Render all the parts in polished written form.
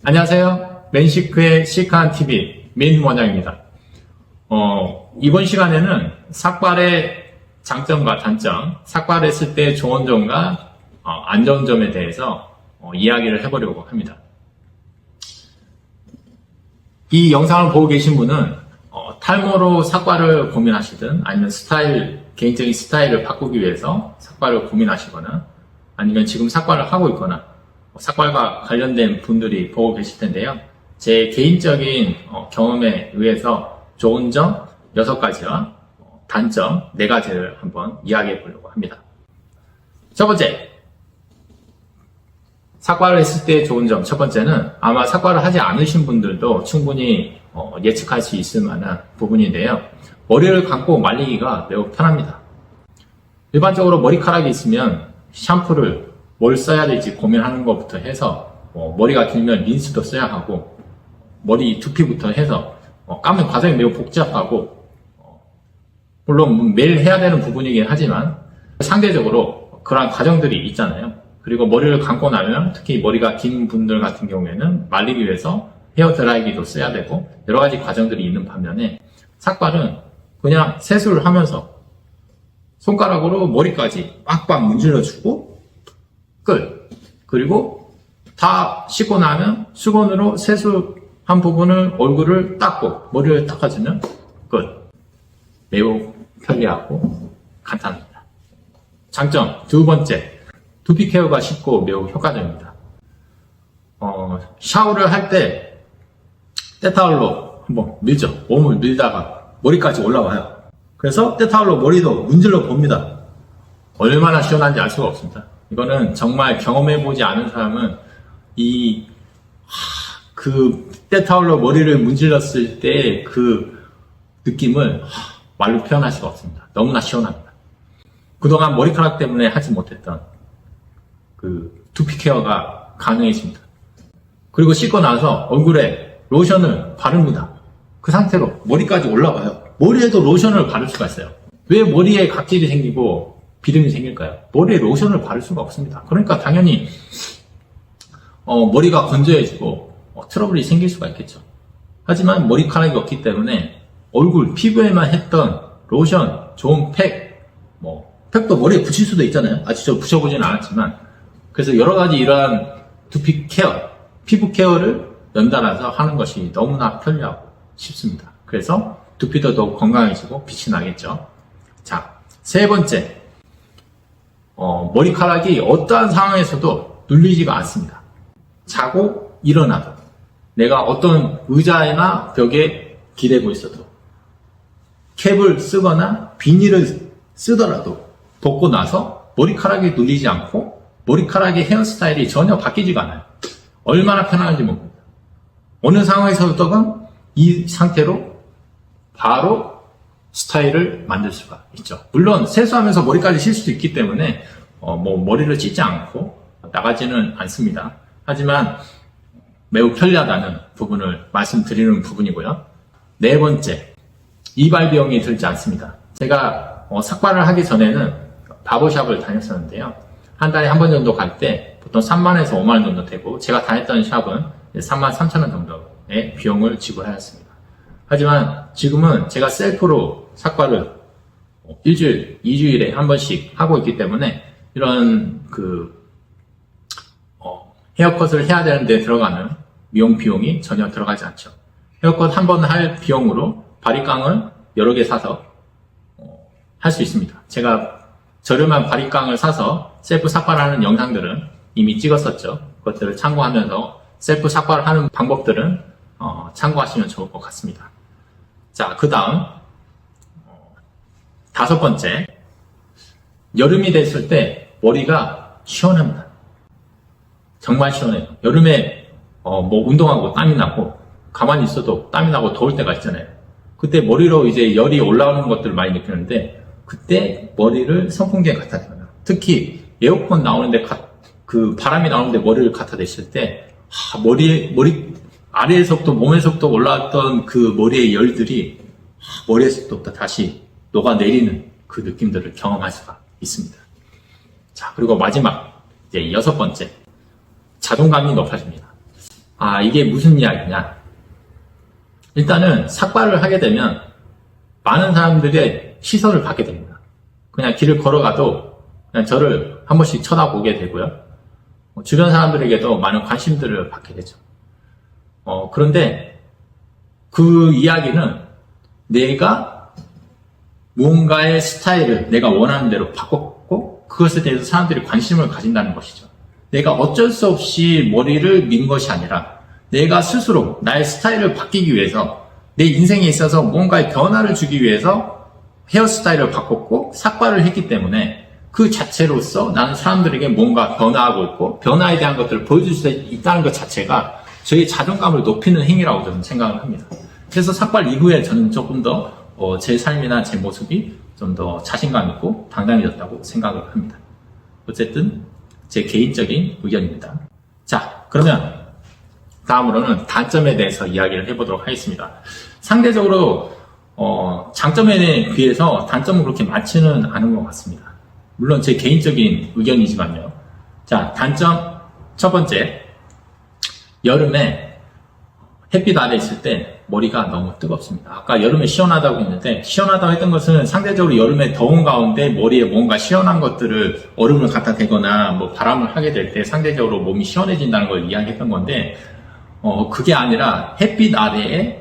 안녕하세요. 맨시크의 시크한 TV 민 원장입니다. 이번 시간에는 삭발의 장점과 단점, 삭발했을 때 좋은 점과 안 좋은 점에 대해서 이야기를 해보려고 합니다. 이 영상을 보고 계신 분은 탈모로 삭발을 고민하시든 아니면 개인적인 스타일을 바꾸기 위해서 삭발을 고민하시거나 아니면 지금 삭발을 하고 있거나 삭발과 관련된 분들이 보고 계실 텐데요. 제 개인적인 경험에 의해서 좋은 점 6가지와 단점 4가지를 한번 이야기해 보려고 합니다. 첫 번째, 삭발을 했을 때 좋은 점 첫 번째는 아마 삭발을 하지 않으신 분들도 충분히 예측할 수 있을 만한 부분인데요. 머리를 감고 말리기가 매우 편합니다. 일반적으로 머리카락이 있으면 샴푸를 뭘 써야 될지 고민하는 것부터 해서 머리가 길면 린스도 써야 하고 머리 두피부터 해서 감는 과정이 매우 복잡하고 물론 매일 해야 되는 부분이긴 하지만 상대적으로 그런 과정들이 있잖아요. 그리고 머리를 감고 나면 특히 머리가 긴 분들 같은 경우에는 말리기 위해서 헤어 드라이기도 써야 되고 여러 가지 과정들이 있는 반면에 삭발은 그냥 세수를 하면서 손가락으로 머리까지 빡빡 문질러주고 끝. 그리고 다 씻고 나면 수건으로 세수한 부분을 얼굴을 닦고 머리를 닦아주면 끝. 매우 편리하고 간단합니다. 장점 두 번째, 두피 케어가 쉽고 매우 효과적입니다. 샤워를 할 때 때타올로 한번 밀죠. 몸을 밀다가 머리까지 올라와요. 그래서 때타올로 머리도 문질러 봅니다. 얼마나 시원한지 알 수가 없습니다. 이거는 정말 경험해보지 않은 사람은 그 때타올로 머리를 문질렀을 때 그 느낌을 말로 표현할 수가 없습니다. 너무나 시원합니다. 그동안 머리카락 때문에 하지 못했던 그 두피 케어가 가능해집니다. 그리고 씻고 나서 얼굴에 로션을 바릅니다. 그 상태로 머리까지 올라가요. 머리에도 로션을 바를 수가 있어요. 왜 머리에 각질이 생기고 비름이 생길까요? 머리에 로션을 바를 수가 없습니다. 그러니까 당연히 머리가 건조해지고 트러블이 생길 수가 있겠죠. 하지만 머리카락이 없기 때문에 얼굴 피부에만 했던 로션, 좋은 팩, 팩도 머리에 붙일 수도 있잖아요. 아직 저 붙여보지는 않았지만 그래서 여러 가지 이러한 두피 케어, 피부 케어를 연달아서 하는 것이 너무나 편리하고 쉽습니다. 그래서 두피도 더욱 건강해지고 빛이 나겠죠. 자, 세 번째, 머리카락이 어떠한 상황에서도 눌리지가 않습니다. 자고 일어나도 내가 어떤 의자나 벽에 기대고 있어도 캡을 쓰거나 비닐을 쓰더라도 벗고 나서 머리카락이 눌리지 않고 머리카락의 헤어스타일이 전혀 바뀌지가 않아요. 얼마나 편한지 모릅니다. 어느 상황에서든 이 상태로 바로 스타일을 만들 수가 있죠. 물론 세수하면서 머리까지 실 수도 있기 때문에 머리를 찢지 않고 나가지는 않습니다. 하지만 매우 편리하다는 부분을 말씀드리는 부분이고요. 네 번째, 이발 비용이 들지 않습니다. 제가 삭발을 하기 전에는 바버샵을 다녔었는데요. 한 달에 한 번 정도 갈 때 보통 3만에서 5만 원 정도 되고 제가 다녔던 샵은 3만 3천 원 정도의 비용을 지불하였습니다. 하지만 지금은 제가 셀프로 삭발을 일주일, 2주일에 한 번씩 하고 있기 때문에 이런 헤어컷을 해야 되는데 들어가는 미용 비용이 전혀 들어가지 않죠. 헤어컷 한 번 할 비용으로 바리깡을 여러 개 사서 할 수 있습니다. 제가 저렴한 바리깡을 사서 셀프 삭발하는 영상들은 이미 찍었었죠. 그것들을 참고하면서 셀프 삭발하는 방법들은 참고하시면 좋을 것 같습니다. 자, 그 다음 5번째, 여름이 됐을 때 머리가 시원합니다. 정말 시원해요. 여름에 운동하고 땀이 나고 가만히 있어도 땀이 나고 더울 때가 있잖아요. 그때 머리로 이제 열이 올라오는 것들을 많이 느끼는데 그때 머리를 선풍기에 갖다 대요. 특히 에어컨 나오는데 그 바람이 나오는데 머리를 갖다 대실 때 머리 아래에서부터 몸에서부터 올라왔던 그 머리의 열들이 머리에서부터 다시 녹아내리는 그 느낌들을 경험할 수가 있습니다. 자, 그리고 마지막 이제 6번째, 자존감이 높아집니다. 이게 무슨 이야기냐. 일단은 삭발을 하게 되면 많은 사람들의 시선을 받게 됩니다. 그냥 길을 걸어가도 그냥 저를 한 번씩 쳐다보게 되고요. 주변 사람들에게도 많은 관심들을 받게 되죠. 그런데 그 이야기는 내가 무언가의 스타일을 내가 원하는 대로 바꿨고 그것에 대해서 사람들이 관심을 가진다는 것이죠. 내가 어쩔 수 없이 머리를 민 것이 아니라 내가 스스로 나의 스타일을 바뀌기 위해서 내 인생에 있어서 무언가의 변화를 주기 위해서 헤어스타일을 바꿨고 삭발을 했기 때문에 그 자체로서 나는 사람들에게 뭔가 변화하고 있고 변화에 대한 것들을 보여줄 수 있다는 것 자체가 저의 자존감을 높이는 행위라고 저는 생각을 합니다. 그래서 삭발 이후에 저는 조금 더 제 삶이나 제 모습이 좀 더 자신감 있고 당당해졌다고 생각을 합니다. 어쨌든 제 개인적인 의견입니다. 자, 그러면 다음으로는 단점에 대해서 이야기를 해보도록 하겠습니다. 상대적으로 장점에 비해서 단점은 그렇게 많지는 않은 것 같습니다. 물론 제 개인적인 의견이지만요. 자, 단점 첫 번째, 여름에 햇빛 아래 있을 때 머리가 너무 뜨겁습니다. 아까 여름에 시원하다고 했는데 시원하다고 했던 것은 상대적으로 여름에 더운 가운데 머리에 뭔가 시원한 것들을 얼음을 갖다 대거나 뭐 바람을 하게 될 때 상대적으로 몸이 시원해진다는 걸 이야기했던 건데 그게 아니라 햇빛 아래에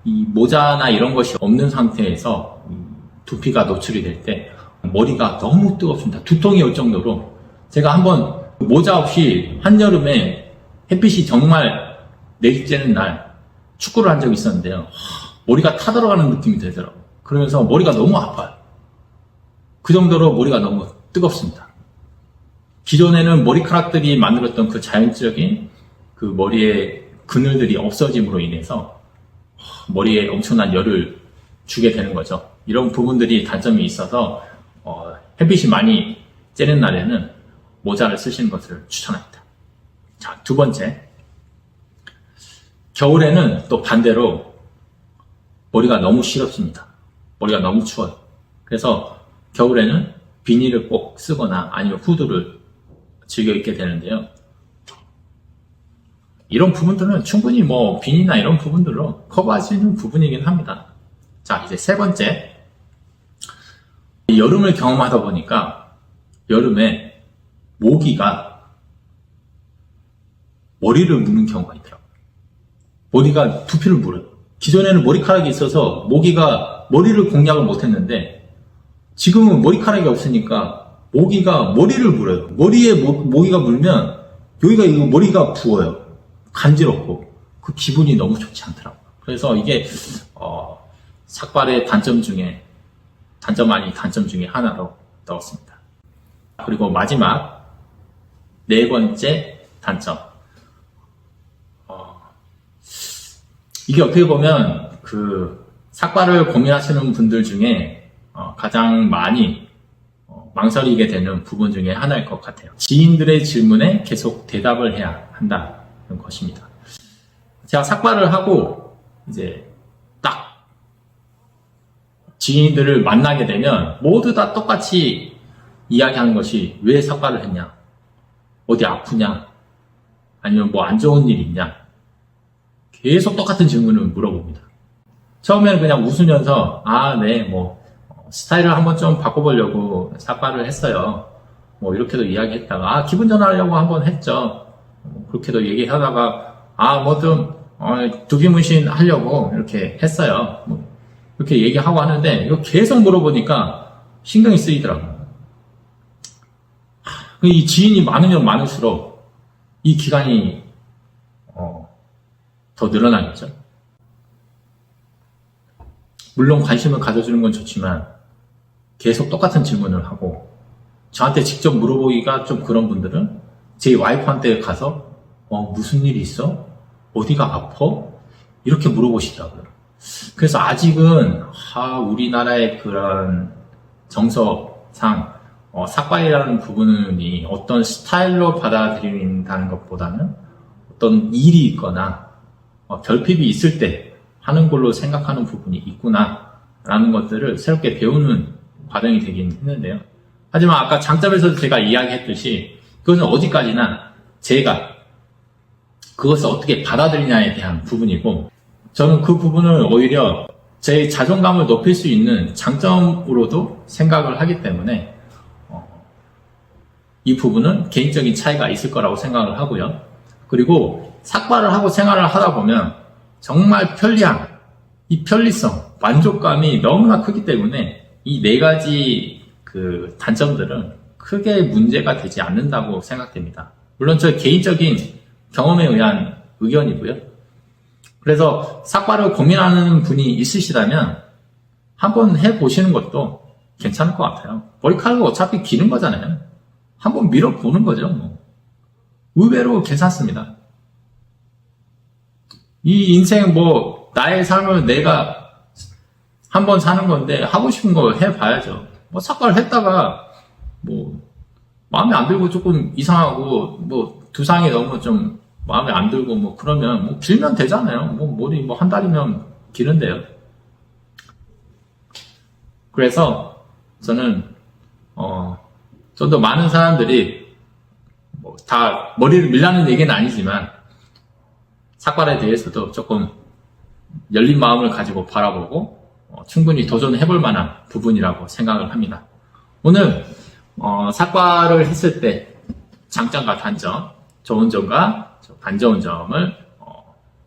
이 모자나 이런 것이 없는 상태에서 두피가 노출이 될 때 머리가 너무 뜨겁습니다. 두통이 올 정도로 제가 한번 모자 없이 한여름에 햇빛이 정말 내리쬐는 날 축구를 한 적이 있었는데요. 머리가 타들어가는 느낌이 들더라고요. 그러면서 머리가 너무 아파요. 그 정도로 머리가 너무 뜨겁습니다. 기존에는 머리카락들이 만들었던 그 자연적인 그 머리의 그늘들이 없어짐으로 인해서 머리에 엄청난 열을 주게 되는 거죠. 이런 부분들이 단점이 있어서 햇빛이 많이 쬐는 날에는 모자를 쓰시는 것을 추천합니다. 자, 두 번째, 겨울에는 또 반대로 머리가 너무 시렵습니다. 머리가 너무 추워요. 그래서 겨울에는 비닐을 꼭 쓰거나 아니면 후드를 즐겨 입게 되는데요. 이런 부분들은 충분히 뭐 비닐이나 이런 부분들로 커버할 수 있는 부분이긴 합니다. 자, 이제 세 번째, 여름을 경험하다 보니까 여름에 모기가 머리를 무는 경우가 있더라고요. 머리가 두피를 물어요. 기존에는 머리카락이 있어서 모기가 머리를 공략을 못했는데 지금은 머리카락이 없으니까 모기가 머리를 물어요. 머리에 모기가 물면 여기가 이거 머리가 부어요. 간지럽고 그 기분이 너무 좋지 않더라고요. 그래서 이게 삭발의 단점 중에 단점 아닌 단점 중에 하나로 넣었습니다. 그리고 마지막 네 번째 단점. 이게 어떻게 보면 그 삭발을 고민하시는 분들 중에 가장 많이 망설이게 되는 부분 중에 하나일 것 같아요. 지인들의 질문에 계속 대답을 해야 한다는 것입니다. 제가 삭발을 하고 이제 딱 지인들을 만나게 되면 모두 다 똑같이 이야기하는 것이 왜 삭발을 했냐? 어디 아프냐? 아니면 뭐 안 좋은 일 있냐? 계속 똑같은 질문을 물어봅니다. 처음에는 그냥 웃으면서 네, 뭐 스타일을 한번 좀 바꿔보려고 삭발을 했어요. 뭐 이렇게도 이야기했다가 기분 전환하려고 한번 했죠. 그렇게도 얘기하다가 뭐 좀 두피 문신 하려고 이렇게 했어요. 뭐 이렇게 얘기하고 하는데 이거 계속 물어보니까 신경이 쓰이더라고요. 이 지인이 많으면 많을수록 이 기간이 더 늘어나겠죠. 물론 관심을 가져주는 건 좋지만 계속 똑같은 질문을 하고 저한테 직접 물어보기가 좀 그런 분들은 제 와이프한테 가서 무슨 일이 있어? 어디가 아파? 이렇게 물어보시더라고요. 그래서 아직은 우리나라의 그런 정서상 삭발이라는 부분이 어떤 스타일로 받아들인다는 것보다는 어떤 일이 있거나 결핍이 있을 때 하는 걸로 생각하는 부분이 있구나 라는 것들을 새롭게 배우는 과정이 되긴 했는데요. 하지만 아까 장점에서도 제가 이야기했듯이 그것은 어디까지나 제가 그것을 어떻게 받아들이냐에 대한 부분이고, 저는 그 부분을 오히려 제 자존감을 높일 수 있는 장점으로도 생각을 하기 때문에 이 부분은 개인적인 차이가 있을 거라고 생각을 하고요. 그리고 삭발을 하고 생활을 하다 보면 정말 편리함, 이 편리성, 만족감이 너무나 크기 때문에 이 네 가지 그 단점들은 크게 문제가 되지 않는다고 생각됩니다. 물론 저 개인적인 경험에 의한 의견이고요. 그래서 삭발을 고민하는 분이 있으시다면 한번 해보시는 것도 괜찮을 것 같아요. 머리카락은 어차피 기는 거잖아요. 한번 밀어보는 거죠. 뭐. 의외로 괜찮습니다. 이 인생 뭐 나의 삶을 내가 한번 사는 건데 하고 싶은 거 해봐야죠. 뭐 삭발을 했다가 뭐 마음에 안 들고 조금 이상하고 뭐 두상이 너무 좀 마음에 안 들고 뭐 그러면 뭐 길면 되잖아요. 뭐 머리 뭐 한 달이면 기른대요. 그래서 저는 좀 더 많은 사람들이 뭐 다 머리를 밀라는 얘기는 아니지만 삭발에 대해서도 조금 열린 마음을 가지고 바라보고 충분히 도전해볼 만한 부분이라고 생각을 합니다. 오늘 삭발을 했을 때 장점과 단점, 좋은 점과 안 좋은 점을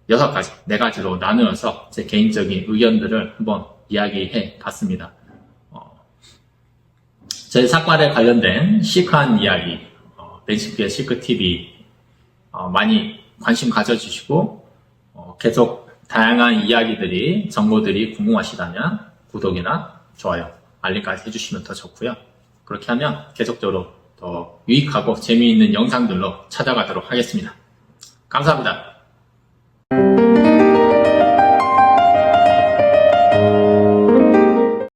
6가지, 4가지로 나누어서 제 개인적인 의견들을 한번 이야기해 봤습니다. 제 삭발에 관련된 시크한 이야기, 벤시크의 시크TV 많이 관심 가져주시고 계속 다양한 이야기들이, 정보들이 궁금하시다면 구독이나 좋아요, 알림까지 해주시면 더 좋고요. 그렇게 하면 계속적으로 더 유익하고 재미있는 영상들로 찾아가도록 하겠습니다. 감사합니다.